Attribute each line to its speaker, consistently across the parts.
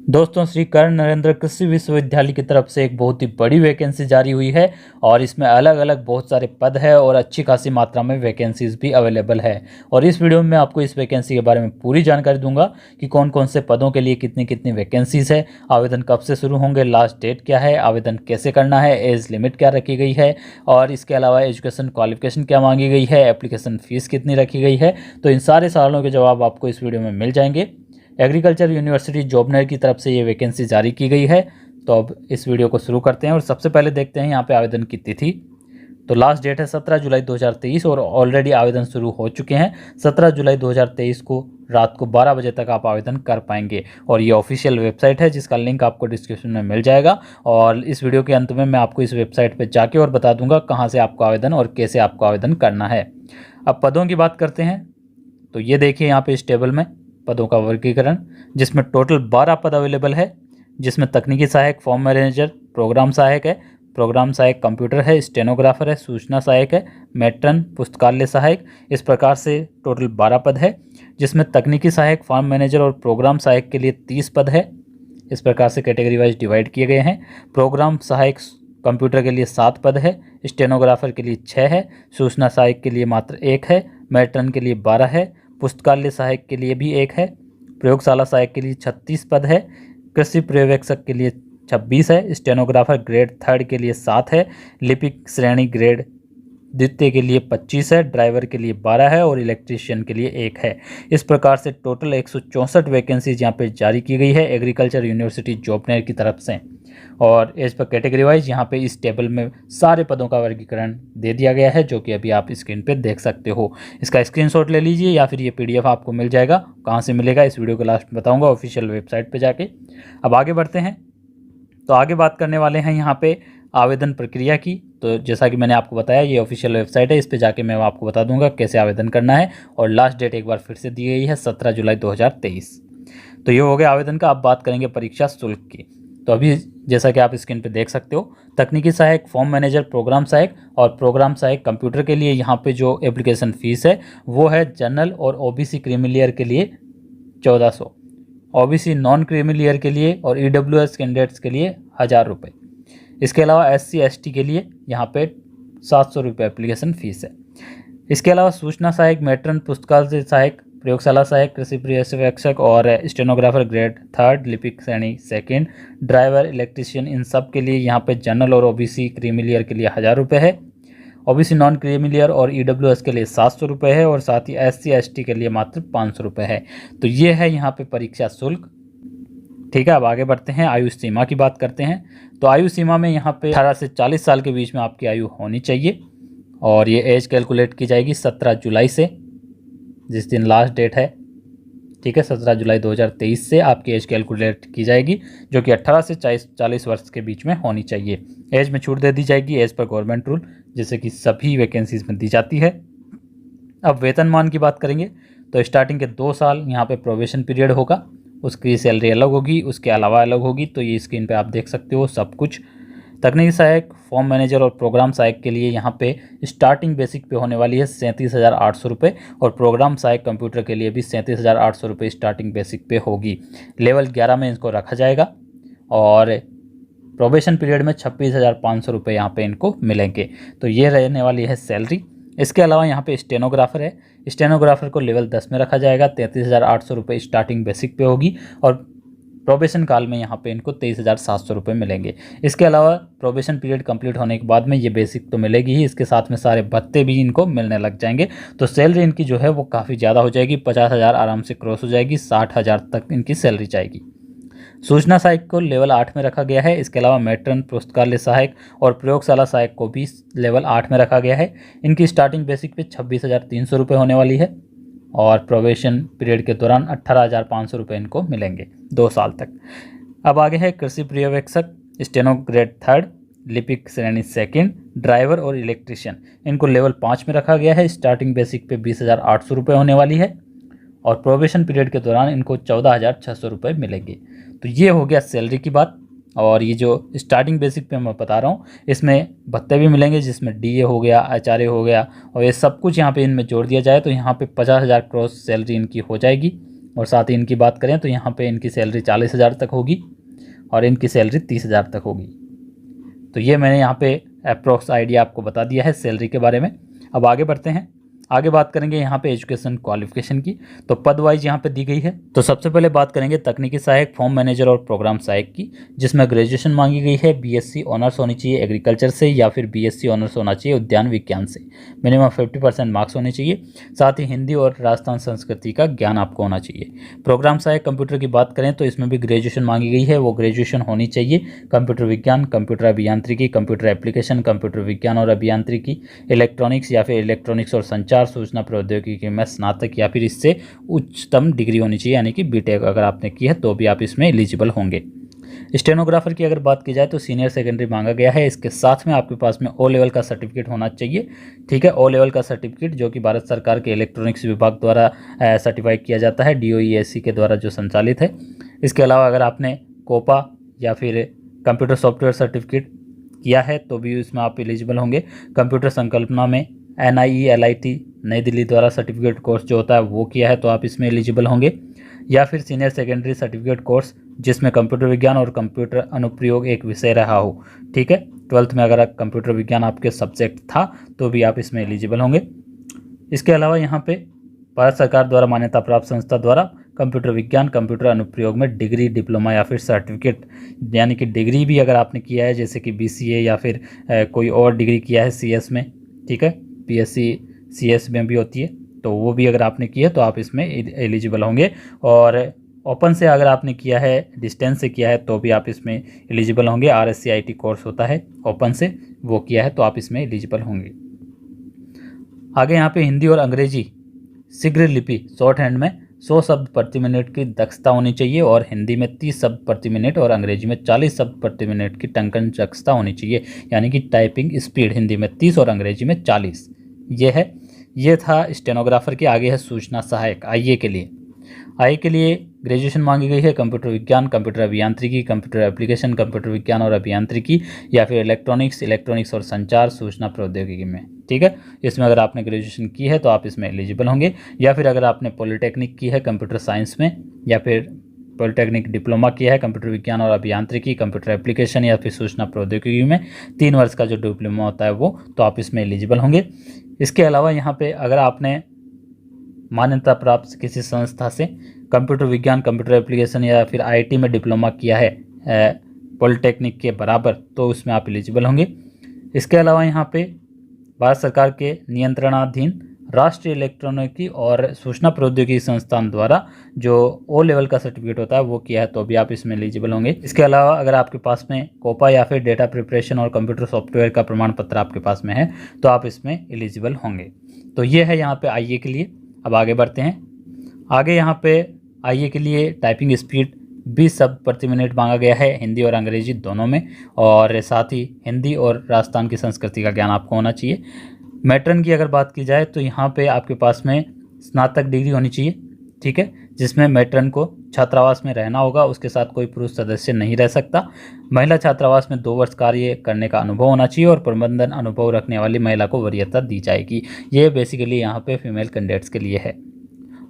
Speaker 1: दोस्तों, श्री कर्ण नरेंद्र कृषि विश्वविद्यालय की तरफ से एक बहुत ही बड़ी वैकेंसी जारी हुई है और इसमें अलग अलग बहुत सारे पद है और अच्छी खासी मात्रा में वैकेंसीज भी अवेलेबल है। और इस वीडियो में मैं आपको इस वैकेंसी के बारे में पूरी जानकारी दूंगा कि कौन कौन से पदों के लिए कितनी कितनी वैकेंसीज है, आवेदन कब से शुरू होंगे, लास्ट डेट क्या है, आवेदन कैसे करना है, एज लिमिट क्या रखी गई है और इसके अलावा एजुकेशन क्वालिफिकेशन क्या मांगी गई है, एप्लीकेशन फ़ीस कितनी रखी गई है। तो इन सारे सवालों के जवाब आपको इस वीडियो में मिल जाएंगे। एग्रीकल्चर यूनिवर्सिटी जॉबनेर की तरफ से ये वैकेंसी जारी की गई है। तो अब इस वीडियो को शुरू करते हैं और सबसे पहले देखते हैं यहाँ पे आवेदन की तिथि। तो लास्ट डेट है 17 जुलाई 2023 और ऑलरेडी आवेदन शुरू हो चुके हैं। 17 जुलाई 2023 को रात को 12 बजे तक आप आवेदन कर पाएंगे और ये ऑफिशियल वेबसाइट है जिसका लिंक आपको डिस्क्रिप्शन में मिल जाएगा। और इस वीडियो के अंत में मैं आपको इस वेबसाइट पर जाके और बता दूंगा कहाँ से आपको आवेदन और कैसे आपको आवेदन करना है। अब पदों की बात करते हैं। तो ये देखिए यहाँ पे इस टेबल में पदों का वर्गीकरण, जिसमें टोटल 12 पद अवेलेबल है, जिसमें तकनीकी सहायक, फॉर्म मैनेजर, प्रोग्राम सहायक है, प्रोग्राम सहायक कंप्यूटर है, स्टेनोग्राफर है, सूचना सहायक है, मैट्रन, पुस्तकालय सहायक। इस प्रकार से टोटल 12 पद है, जिसमें तकनीकी सहायक, फॉर्म मैनेजर और प्रोग्राम सहायक के लिए 30 पद है। इस प्रकार से कैटेगरी वाइज डिवाइड किए गए हैं। प्रोग्राम सहायक कंप्यूटर के लिए 7 पद है, स्टेनोग्राफर के लिए 6 है, सूचना सहायक के लिए मात्र 1 है, मैट्रन के लिए 12 है, पुस्तकालय सहायक के लिए भी 1 है, प्रयोगशाला सहायक के लिए 36 पद है, कृषि पर्यवेक्षक के लिए 26 है, स्टेनोग्राफर ग्रेड 3 के लिए 7 है, लिपिक श्रेणी ग्रेड द्वितीय के लिए 25 है, ड्राइवर के लिए 12 है और इलेक्ट्रीशियन के लिए 1 है। इस प्रकार से टोटल 164 वैकेंसीज यहाँ पे जारी की गई है एग्रीकल्चर यूनिवर्सिटी जॉबनेर की तरफ से। और एज पर कैटेगरी वाइज यहाँ पे इस टेबल में सारे पदों का वर्गीकरण दे दिया गया है, जो कि अभी आप स्क्रीन पे देख सकते हो। इसका स्क्रीनशॉट ले लीजिए या फिर ये PDF आपको मिल जाएगा। कहाँ से मिलेगा इस वीडियो के लास्ट में बताऊँगा, ऑफिशियल वेबसाइट पर जाके। अब आगे बढ़ते हैं। तो आगे बात करने वाले हैं यहाँ पे आवेदन प्रक्रिया की। तो जैसा कि मैंने आपको बताया, ये ऑफिशियल वेबसाइट है, इस पे जाके मैं आपको बता दूंगा कैसे आवेदन करना है। और लास्ट डेट एक बार फिर से दी गई है 17 जुलाई 2023। तो ये हो गया आवेदन का। अब बात करेंगे परीक्षा शुल्क की। तो अभी जैसा कि आप स्क्रीन पे देख सकते हो, तकनीकी सहायक, फॉर्म मैनेजर, प्रोग्राम सहायक और प्रोग्राम सहायक कंप्यूटर के लिए यहाँ पे जो एप्लीकेशन फ़ीस है वो है जनरल और OBC क्रीमी लेयर के लिए 1400, OBC नॉन क्रीमी लेयर के लिए और EWS कैंडिडेट्स के लिए 1000 रुपये। इसके अलावा SC ST के लिए यहाँ पे 700 रुपये एप्लीकेशन फ़ीस है। इसके अलावा सूचना सहायक, मैट्रन, पुस्तकालय सहायक, प्रयोगशाला सहायक, कृषि पर्यवेक्षक और स्टेनोग्राफर ग्रेड 3, लिपिक श्रेणी 2, ड्राइवर, इलेक्ट्रीशियन, इन सब के लिए यहाँ पे जनरल और OBC क्रीमी लेयर के लिए 1000 रुपये है, OBC नॉन क्रीमी लेयर और EWS के लिए 700 रुपये है और साथ ही SC ST के लिए मात्र 500 रुपये है। तो ये है यहाँ पे परीक्षा शुल्क। ठीक है, अब आगे बढ़ते हैं। आयु सीमा की बात करते हैं। तो आयु सीमा में यहाँ पे 18 से 40 साल के बीच में आपकी आयु होनी चाहिए और ये एज कैलकुलेट की जाएगी 17 जुलाई से, जिस दिन लास्ट डेट है। ठीक है, 17 जुलाई 2023 से आपकी एज कैलकुलेट की जाएगी, जो कि 18 से 40 वर्ष के बीच में होनी चाहिए। एज में छूट दे दी जाएगी एज पर गवर्नमेंट रूल, जैसे कि सभी वैकेंसीज में दी जाती है। अब वेतनमान की बात करेंगे। तो स्टार्टिंग के 2 साल यहाँ पे प्रोबेशन पीरियड होगा, उसकी सैलरी अलग होगी, उसके अलावा अलग होगी। तो ये स्क्रीन पे आप देख सकते हो सब कुछ। तकनीकी सहायक, फॉर्म मैनेजर और प्रोग्राम सहायक के लिए यहाँ पे स्टार्टिंग बेसिक पे होने वाली है 37,800 रुपये और प्रोग्राम सहायक कंप्यूटर के लिए भी 37,800 रुपये स्टार्टिंग बेसिक पे होगी। लेवल 11 में इनको रखा जाएगा और प्रोबेशन पीरियड में 26,500 रुपये यहाँ पे इनको मिलेंगे। तो ये रहने वाली है सैलरी। इसके अलावा यहाँ पे स्टेनोग्राफर है, स्टेनोग्राफर को लेवल 10 में रखा जाएगा, 33,800 रुपये स्टार्टिंग बेसिक पे होगी और प्रोबेशन काल में यहाँ पे इनको 23,700 रुपये मिलेंगे। इसके अलावा प्रोबेशन पीरियड कंप्लीट होने के बाद में ये बेसिक तो मिलेगी ही, इसके साथ में सारे भत्ते भी इनको मिलने लग जाएंगे। तो सैलरी इनकी जो है वो काफ़ी ज़्यादा हो जाएगी, 50,000 आराम से क्रॉस हो जाएगी, 60,000 तक इनकी सैलरी जाएगी। सूचना सहायक को लेवल 8 में रखा गया है। इसके अलावा मैट्रन, पुस्तकालय सहायक और प्रयोगशाला सहायक को भी लेवल 8 में रखा गया है। इनकी स्टार्टिंग बेसिक पे 26,300 रुपये होने वाली है और प्रोबेशन पीरियड के दौरान 18,500 रुपये इनको मिलेंगे 2 साल तक। अब आगे है कृषि पर्यवेक्षक, स्टेनो ग्रेड 3, लिपिक श्रेणी 2, ड्राइवर और इलेक्ट्रीशियन, इनको लेवल 5 में रखा गया है। स्टार्टिंग बेसिक पे 20,800 रुपये होने वाली है और प्रोबेशन पीरियड के दौरान इनको 14,600 रुपये मिलेंगे। तो ये हो गया सैलरी की बात। और ये जो स्टार्टिंग बेसिक पे मैं बता रहा हूँ, इसमें भत्ते भी मिलेंगे, जिसमें DA हो गया, HRA हो गया और ये सब कुछ यहाँ पे इनमें जोड़ दिया जाए तो यहाँ पे 50,000 क्रॉस सैलरी इनकी हो जाएगी। और साथ ही इनकी बात करें तो यहाँ पे इनकी सैलरी 40,000 तक होगी और इनकी सैलरी 30,000 तक होगी। तो ये मैंने यहाँ पे अप्रोक्स आइडिया आपको बता दिया है सैलरी के बारे में। अब आगे बढ़ते हैं, आगे बात करेंगे यहाँ पे एजुकेशन क्वालिफिकेशन की। तो पद वाइज यहाँ पे दी गई है। तो सबसे पहले बात करेंगे तकनीकी सहायक, फॉर्म मैनेजर और प्रोग्राम सहायक की, जिसमें ग्रेजुएशन मांगी गई है बीएससी ऑनर्स होनी चाहिए एग्रीकल्चर से या फिर बीएससी ऑनर्स होना चाहिए उद्यान विज्ञान से, मिनिमम 50% मार्क्स होने चाहिए। साथ ही हिंदी और राजस्थान संस्कृति का ज्ञान आपको होना चाहिए। प्रोग्राम सहायक कंप्यूटर की बात करें तो इसमें भी ग्रेजुएशन मांगी गई है, वो ग्रेजुएशन होनी चाहिए कंप्यूटर विज्ञान, कंप्यूटर अभियांत्रिकी, कंप्यूटर एप्लीकेशन, कंप्यूटर विज्ञान और अभियांत्रिकी, इलेक्ट्रॉनिक्स या फिर इलेक्ट्रॉनिक्स और संचार, सूचना प्रौद्योगिकी में स्नातक या फिर इससे उच्चतम डिग्री होनी चाहिए, यानी कि बीटेक अगर आपने की है तो भी आप इसमें एलिजिबल होंगे। स्टेनोग्राफर की अगर बात की जाए तो सीनियर सेकेंडरी मांगा गया है। इसके साथ में आपके पास में ओ लेवल का सर्टिफिकेट होना चाहिए। ठीक है, ओ लेवल का सर्टिफिकेट जो कि भारत सरकार के इलेक्ट्रॉनिक्स विभाग द्वारा सर्टिफाइड किया जाता है, DOESC के द्वारा जो संचालित है। इसके अलावा अगर आपने कोपा या फिर कंप्यूटर सॉफ्टवेयर सर्टिफिकेट किया है तो भी इसमें आप एलिजिबल होंगे। कंप्यूटर संकल्पना में NIELIT नई दिल्ली द्वारा सर्टिफिकेट कोर्स जो होता है वो किया है तो आप इसमें एलिजिबल होंगे। या फिर सीनियर सेकेंडरी सर्टिफिकेट कोर्स जिसमें कंप्यूटर विज्ञान और कंप्यूटर अनुप्रयोग एक विषय रहा हो। ठीक है, 12th में अगर कंप्यूटर विज्ञान आपके सब्जेक्ट था तो भी आप इसमें एलिजिबल होंगे। इसके अलावा यहाँ पे भारत सरकार द्वारा मान्यता प्राप्त संस्था द्वारा कंप्यूटर विज्ञान, कंप्यूटर अनुप्रयोग में डिग्री, डिप्लोमा या फिर सर्टिफिकेट, यानी कि डिग्री भी अगर आपने किया है जैसे कि BCA या फिर कोई और डिग्री किया है CS में, ठीक है, BSc CS में भी होती है, तो वो भी अगर आपने किया है तो आप इसमें एलिजिबल होंगे। और ओपन से अगर आपने किया है, डिस्टेंस से किया है तो भी आप इसमें एलिजिबल होंगे। RSCIT कोर्स होता है ओपन से, वो किया है तो आप इसमें एलिजिबल होंगे। आगे यहाँ पे हिंदी और अंग्रेजी शीघ्र लिपि शॉर्ट हैंड में 100 शब्द प्रति मिनट की दक्षता होनी चाहिए और हिंदी में 30 शब्द प्रति मिनट और अंग्रेजी में 40 शब्द प्रति मिनट की टंकन दक्षता होनी चाहिए, यानी कि टाइपिंग स्पीड हिंदी में 30 और अंग्रेजी में 40। ये था स्टेनोग्राफर के। आगे है सूचना सहायक IA के लिए। IA के लिए ग्रेजुएशन मांगी गई है कंप्यूटर विज्ञान, कंप्यूटर अभियांत्रिकी, कंप्यूटर एप्लीकेशन, कंप्यूटर विज्ञान और अभियांत्रिकी या फिर इलेक्ट्रॉनिक्स और संचार, सूचना प्रौद्योगिकी में। ठीक है, इसमें अगर आपने ग्रेजुएशन की है तो आप इसमें एलिजिबल होंगे। या फिर अगर आपने पॉलिटेक्निक की है कंप्यूटर साइंस में या फिर पॉलिटेक्निक डिप्लोमा किया है कंप्यूटर विज्ञान और अभियांत्रिकी, कंप्यूटर एप्लीकेशन या फिर सूचना प्रौद्योगिकी में 3 वर्ष का जो डिप्लोमा होता है वो, तो आप इसमें एलिजिबल होंगे। इसके अलावा यहाँ पे अगर आपने मान्यता प्राप्त किसी संस्था से कंप्यूटर विज्ञान, कंप्यूटर एप्लीकेशन या फिर IT में डिप्लोमा किया है पॉलिटेक्निक के बराबर, तो उसमें आप एलिजिबल होंगे। इसके अलावा यहाँ पे भारत सरकार के नियंत्रणाधीन राष्ट्रीय इलेक्ट्रॉनिकी और सूचना प्रौद्योगिकी संस्थान द्वारा जो O लेवल का सर्टिफिकेट होता है वो किया है तो भी आप इसमें एलिजिबल होंगे। इसके अलावा अगर आपके पास में कोपा या फिर डेटा प्रिपरेशन और कंप्यूटर सॉफ्टवेयर का प्रमाण पत्र आपके पास में है तो आप इसमें एलिजिबल होंगे। तो ये है यहाँ पे IA के लिए। अब आगे बढ़ते हैं। आगे यहाँ पे IA के लिए टाइपिंग स्पीड 20 शब्द प्रति मिनट मांगा गया है हिंदी और अंग्रेजी दोनों में, और साथ ही हिंदी और राजस्थान की संस्कृति का ज्ञान आपको होना चाहिए। मैट्रन की अगर बात की जाए तो यहाँ पे आपके पास में स्नातक डिग्री होनी चाहिए। ठीक है, जिसमें मैट्रन को छात्रावास में रहना होगा, उसके साथ कोई पुरुष सदस्य नहीं रह सकता। महिला छात्रावास में 2 वर्ष कार्य करने का अनुभव होना चाहिए और प्रबंधन अनुभव रखने वाली महिला को वरीयता दी जाएगी। ये बेसिकली यहाँ पे फीमेल कैंडिडेट्स के लिए है।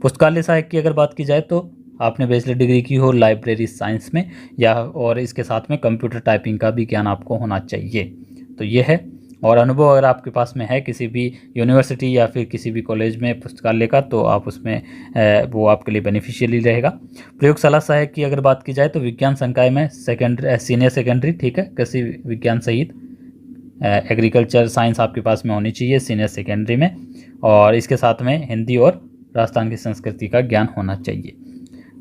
Speaker 1: पुस्तकालय सहायक की अगर बात की जाए तो आपने बैचलर डिग्री की हो लाइब्रेरी साइंस में या, और इसके साथ में कंप्यूटर टाइपिंग का भी ज्ञान आपको होना चाहिए। तो ये है। और अनुभव अगर आपके पास में है किसी भी यूनिवर्सिटी या फिर किसी भी कॉलेज में पुस्तकालय का, तो आप उसमें वो आपके लिए बेनिफिशियली रहेगा। प्रयोगशाला सहायक की अगर बात की जाए तो विज्ञान संकाय में सीनियर सेकेंडरी, ठीक है, कृषि विज्ञान सहित एग्रीकल्चर साइंस आपके पास में होनी चाहिए सीनियर सेकेंडरी में, और इसके साथ में हिंदी और राजस्थान की संस्कृति का ज्ञान होना चाहिए।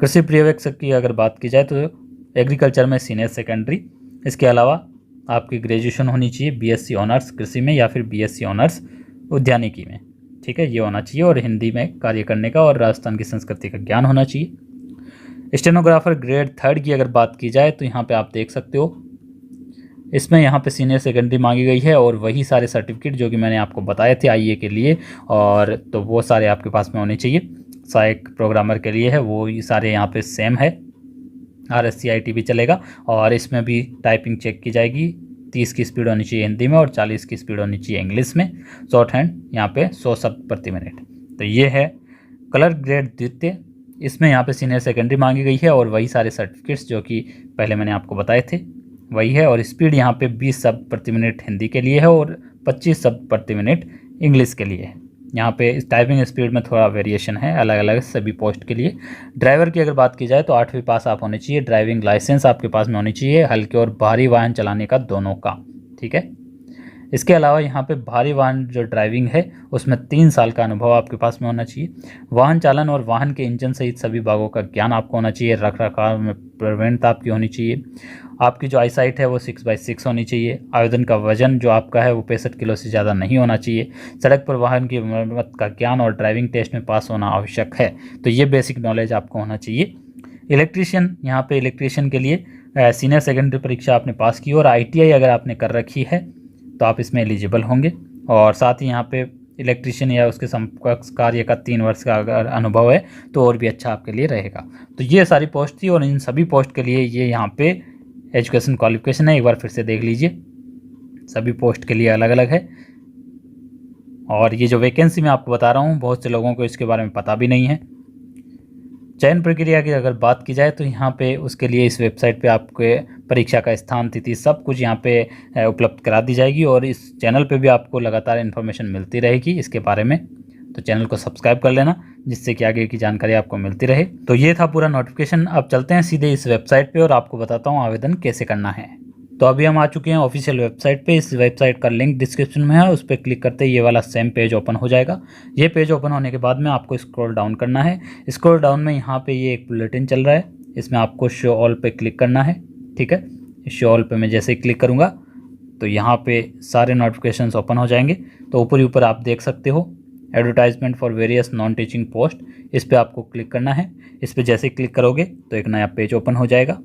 Speaker 1: कृषि पर्यवेक्षक की अगर बात की जाए तो एग्रीकल्चर में सीनियर सेकेंडरी, इसके अलावा आपकी ग्रेजुएशन होनी चाहिए BSc ऑनर्स कृषि में या फिर BSc ऑनर्स उद्यानिकी में। ठीक है, ये होना चाहिए, और हिंदी में कार्य करने का और राजस्थान की संस्कृति का ज्ञान होना चाहिए। स्टेनोग्राफर ग्रेड 3 की अगर बात की जाए तो यहाँ पे आप देख सकते हो, इसमें यहाँ पे सीनियर सेकेंडरी मांगी गई है और वही सारे सर्टिफिकेट जो कि मैंने आपको बताए थे IA के लिए, और तो वो सारे आपके पास में होने चाहिए। सहायक प्रोग्रामर के लिए है वो सारे यहाँ पे सेम है। RSCIT भी चलेगा, और इसमें भी टाइपिंग चेक की जाएगी। 30 की स्पीड होनी चाहिए हिंदी में और 40 की स्पीड होनी चाहिए इंग्लिश में। शॉर्ट हैंड यहाँ पे 100 शब्द प्रति मिनट। तो ये है। कलर ग्रेड द्वितीय इसमें यहाँ पे सीनियर सेकेंडरी मांगी गई है और वही सारे सर्टिफिकेट्स जो कि पहले मैंने आपको बताए थे वही है। और स्पीड यहाँ पे 20 शब्द प्रति मिनट हिंदी के लिए है और 25 शब्द प्रति मिनट इंग्लिश के लिए है। यहाँ पे टाइपिंग स्पीड में थोड़ा वेरिएशन है अलग अलग सभी पोस्ट के लिए। ड्राइवर की अगर बात की जाए तो 8वीं पास आप होने चाहिए, ड्राइविंग लाइसेंस आपके पास में होनी चाहिए, हल्के और भारी वाहन चलाने का दोनों का, ठीक है। इसके अलावा यहाँ पे भारी वाहन जो ड्राइविंग है उसमें 3 साल का अनुभव आपके पास में होना चाहिए। वाहन चालन और वाहन के इंजन सहित सभी भागों का ज्ञान आपको होना चाहिए। रख रखाव में प्रवीणता आपकी होनी चाहिए। आपकी जो आईसाइट है वो 6/6 होनी चाहिए। आवेदन का वजन जो आपका है वो 65 किलो से ज़्यादा नहीं होना चाहिए। सड़क पर वाहन की मरम्मत का ज्ञान और ड्राइविंग टेस्ट में पास होना आवश्यक है। तो ये बेसिक नॉलेज आपको होना चाहिए। इलेक्ट्रीशियन, यहाँ पे इलेक्ट्रीशियन के लिए सीनियर सेकेंडरी परीक्षा आपने पास की और ITI अगर आपने कर रखी है तो आप इसमें एलिजिबल होंगे। और साथ ही यहाँ पे इलेक्ट्रीशियन या उसके समकक्ष कार्य का 3 वर्ष का अगर अनुभव है तो और भी अच्छा आपके लिए रहेगा। तो ये सारी पोस्ट थी और इन सभी पोस्ट के लिए ये यहाँ पे एजुकेशन क्वालिफिकेशन है। एक बार फिर से देख लीजिए, सभी पोस्ट के लिए अलग अलग है। और ये जो वैकेंसी मैं आपको बता रहा हूँ बहुत से लोगों को इसके बारे में पता भी नहीं है। चयन प्रक्रिया की अगर बात की जाए तो यहाँ पे उसके लिए इस वेबसाइट पे आपके परीक्षा का स्थान, तिथि सब कुछ यहाँ पे उपलब्ध करा दी जाएगी और इस चैनल पे भी आपको लगातार इन्फॉर्मेशन मिलती रहेगी इसके बारे में। तो चैनल को सब्सक्राइब कर लेना जिससे कि आगे की जानकारी आपको मिलती रहे। तो ये था पूरा नोटिफिकेशन। अब चलते हैं सीधे इस वेबसाइट पे और आपको बताता हूँ आवेदन कैसे करना है। तो अभी हम आ चुके हैं ऑफिशियल वेबसाइट पे। इस वेबसाइट का लिंक डिस्क्रिप्शन में है, उस पर क्लिक करते ही ये वाला सेम पेज ओपन हो जाएगा। ये पेज ओपन होने के बाद में आपको स्क्रॉल डाउन करना है। स्क्रॉल डाउन में यहाँ पे ये एक बुलेटिन चल रहा है, इसमें आपको शो ऑल पे क्लिक करना है, ठीक है। शो ऑल पे मैं जैसे ही क्लिक करूँगा तो यहाँ पे सारे नोटिफिकेशंस ओपन हो जाएंगे। तो ऊपर ही ऊपर आप देख सकते हो advertisement for various non teaching post, इस पर आपको क्लिक करना है। इस पर जैसे ही क्लिक करोगे तो एक नया पेज ओपन हो जाएगा।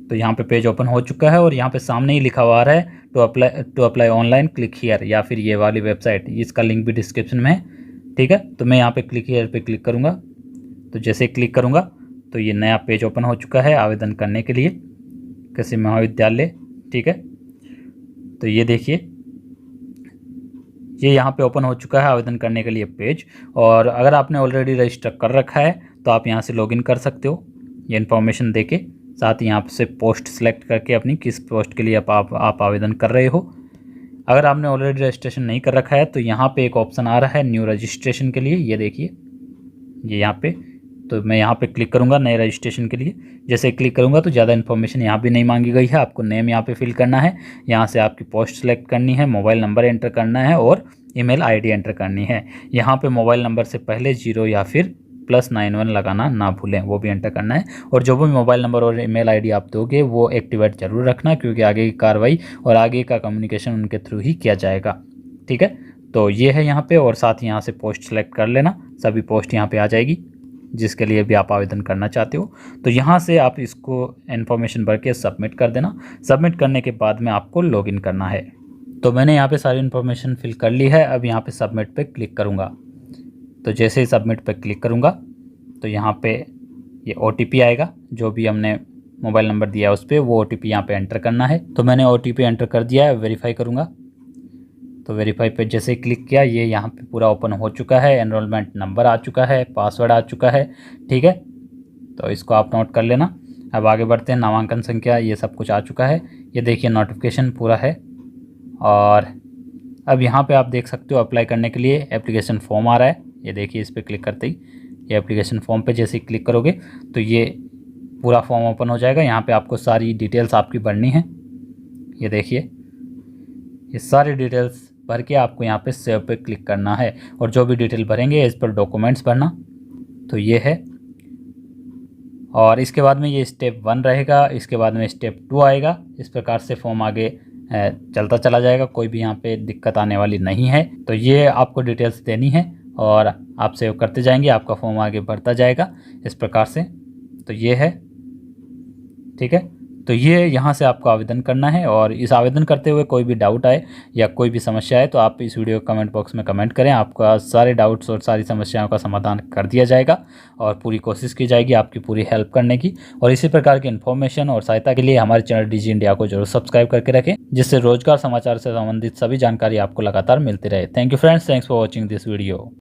Speaker 1: तो यहाँ पे पेज ओपन हो चुका है और यहाँ पे सामने ही लिखा हुआ है to apply online click here, या फिर ये वाली वेबसाइट, इसका लिंक भी डिस्क्रिप्शन में है, ठीक है। तो मैं यहाँ पे क्लिक हियर पे क्लिक करूँगा। तो जैसे ही क्लिक करूँगा तो ये नया पेज ओपन हो चुका है आवेदन करने के लिए कृषि महाविद्यालय, ठीक है। तो ये देखिए ये यहाँ पे ओपन हो चुका है आवेदन करने के लिए पेज। और अगर आपने ऑलरेडी रजिस्टर कर रखा है तो आप यहाँ से लॉगिन कर सकते हो ये इन्फॉर्मेशन देके। साथ ही यहाँ से पोस्ट सेलेक्ट करके अपनी किस पोस्ट के लिए आप आवेदन कर रहे हो। अगर आपने ऑलरेडी रजिस्ट्रेशन नहीं कर रखा है तो यहाँ पे एक ऑप्शन आ रहा है न्यू रजिस्ट्रेशन के लिए, ये देखिए ये यहाँ पे। तो मैं यहाँ पे क्लिक करूँगा नए रजिस्ट्रेशन के लिए। जैसे क्लिक करूँगा तो ज़्यादा इन्फॉर्मेशन यहाँ भी नहीं मांगी गई है। आपको नेम यहाँ पे फिल करना है, यहाँ से आपकी पोस्ट सेलेक्ट करनी है, मोबाइल नंबर एंटर करना है और ईमेल आईडी एंटर करनी है। यहाँ पे मोबाइल नंबर से पहले 0 या फिर +91 लगाना ना भूलें, वो भी एंटर करना है। और जो भी मोबाइल नंबर और ईमेल आईडी आप दोगे वो एक्टिवेट जरूर रखना, क्योंकि आगे की कार्रवाई और आगे का कम्युनिकेशन उनके थ्रू ही किया जाएगा, ठीक है। तो ये है यहाँ पे। और साथ ही यहाँ से पोस्ट सेलेक्ट कर लेना, सभी पोस्ट यहाँ पे आ जाएगी जिसके लिए भी आप आवेदन करना चाहते हो। तो यहाँ से आप इसको इन्फॉर्मेशन भर के सबमिट कर देना। सबमिट करने के बाद में आपको लॉगिन करना है। तो मैंने यहाँ पे सारी इन्फॉर्मेशन फिल कर ली है। अब यहाँ पे सबमिट पे क्लिक करूँगा। तो जैसे ही सबमिट पे क्लिक करूँगा तो यहाँ पे ये OTP आएगा, जो भी हमने मोबाइल नंबर दिया है उस पर वो OTP यहाँ पे एंटर करना है। तो मैंने OTP एंटर कर दिया है, वेरीफाई करूँगा। तो वेरीफाई पे जैसे ही क्लिक किया ये यहाँ पे पूरा ओपन हो चुका है। एनरोलमेंट नंबर आ चुका है, पासवर्ड आ चुका है, ठीक है। तो इसको आप नोट कर लेना। अब आगे बढ़ते हैं। नामांकन संख्या ये सब कुछ आ चुका है। ये देखिए नोटिफिकेशन पूरा है। और अब यहाँ पे आप देख सकते हो अप्लाई करने के लिए एप्लीकेशन फॉर्म आ रहा है। ये देखिए इस पर क्लिक करते ही ये एप्लीकेशन फॉर्म पे जैसे ही क्लिक करोगे तो ये पूरा फॉर्म ओपन हो जाएगा। यहाँ पे आपको सारी डिटेल्स आपकी भरनी है। ये देखिए ये सारी डिटेल्स भर के आपको यहाँ पे सेव पे क्लिक करना है और जो भी डिटेल भरेंगे इस पर डॉक्यूमेंट्स भरना। तो ये है। और इसके बाद में ये स्टेप 1 रहेगा, इसके बाद में स्टेप 2 आएगा। इस प्रकार से फॉर्म आगे चलता चला जाएगा, कोई भी यहाँ पे दिक्कत आने वाली नहीं है। तो ये आपको डिटेल्स देनी है और आप सेव करते जाएंगे, आपका फॉर्म आगे बढ़ता जाएगा इस प्रकार से। तो ये है, ठीक है। तो ये यहाँ से आपको आवेदन करना है। और इस आवेदन करते हुए कोई भी डाउट आए या कोई भी समस्या आए तो आप इस वीडियो कमेंट बॉक्स में कमेंट करें। आपका सारे डाउट्स और सारी समस्याओं का समाधान कर दिया जाएगा और पूरी कोशिश की जाएगी आपकी पूरी हेल्प करने की। और इसी प्रकार की इन्फॉर्मेशन और सहायता के लिए हमारे चैनल DG इंडिया को जरूर सब्सक्राइब करके रखें, जिससे रोजगार समाचार से संबंधित सभी जानकारी आपको लगातार मिलती रहे। Thank you friends, thanks for watching this video.